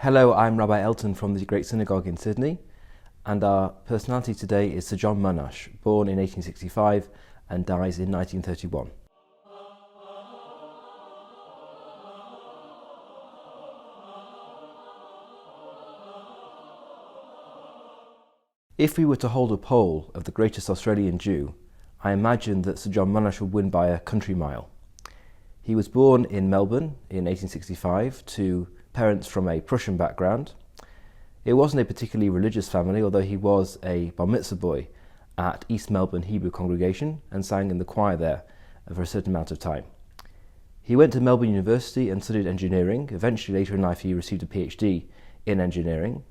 Hello, I'm Rabbi Elton from the Great Synagogue in Sydney, and our personality today is Sir John Monash, born in 1865 and dies in 1931. If we were to hold a poll of the greatest Australian Jew, I imagine that Sir John Monash would win by a country mile. He was born in Melbourne in 1865 to parents from a Prussian background. It wasn't a particularly religious family, although he was a bar mitzvah boy at East Melbourne Hebrew congregation and sang in the choir there for a certain amount of time. He went to Melbourne University and studied engineering. Eventually, later in life, he received a PhD in engineering.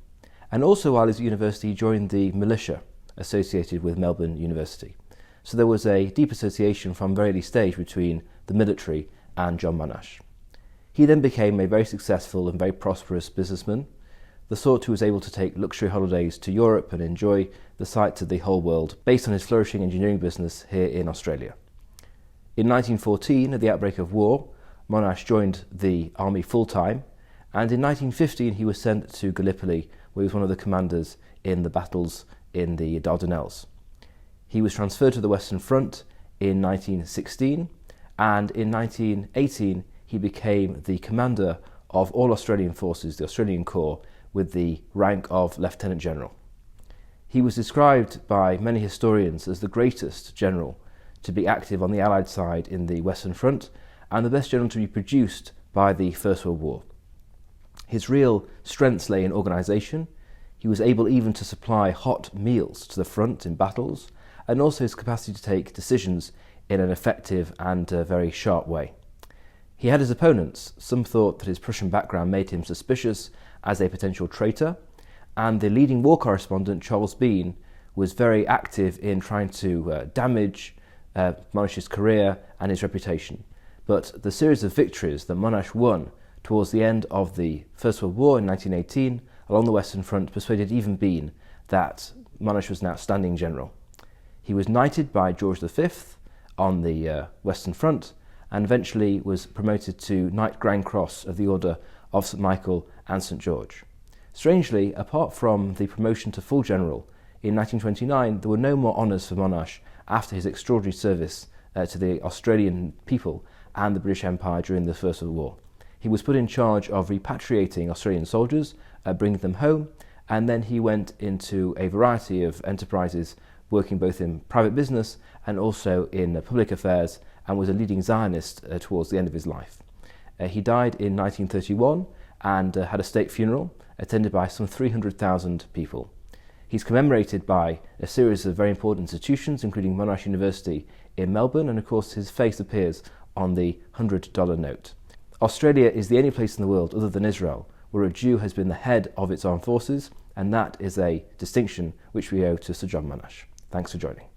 And also, while he was at university, he joined the militia associated with Melbourne University. So there was a deep association from a very early stage between the military and John Monash. He then became a very successful and very prosperous businessman, the sort who was able to take luxury holidays to Europe and enjoy the sights of the whole world based on his flourishing engineering business here in Australia. In 1914, at the outbreak of war, Monash joined the army full-time, and in 1915 he was sent to Gallipoli, where he was one of the commanders in the battles in the Dardanelles. He was transferred to the Western Front in 1916, and in 1918 he became the commander of all Australian forces, the Australian Corps, with the rank of Lieutenant General. He was described by many historians as the greatest general to be active on the Allied side in the Western Front and the best general to be produced by the First World War. His real strengths lay in organisation. He was able even to supply hot meals to the front in battles, and also his capacity to take decisions in an effective and very sharp way. He had his opponents. Some thought that his Prussian background made him suspicious as a potential traitor, and the leading war correspondent, Charles Bean, was very active in trying to damage Monash's career and his reputation. But the series of victories that Monash won towards the end of the First World War in 1918 along the Western Front persuaded even Bean that Monash was an outstanding general. He was knighted by George V on the Western Front, and eventually was promoted to Knight Grand Cross of the Order of St Michael and St George. Strangely, apart from the promotion to full general, in 1929 there were no more honours for Monash after his extraordinary service to the Australian people and the British Empire during the First World War. He was put in charge of repatriating Australian soldiers, bringing them home, and then he went into a variety of enterprises, working both in private business and also in public affairs, and was a leading Zionist towards the end of his life. He died in 1931 and had a state funeral attended by some 300,000 people. He's commemorated by a series of very important institutions, including Monash University in Melbourne, and of course his face appears on the $100 note. Australia is the only place in the world other than Israel where a Jew has been the head of its armed forces, and that is a distinction which we owe to Sir John Monash. Thanks for joining.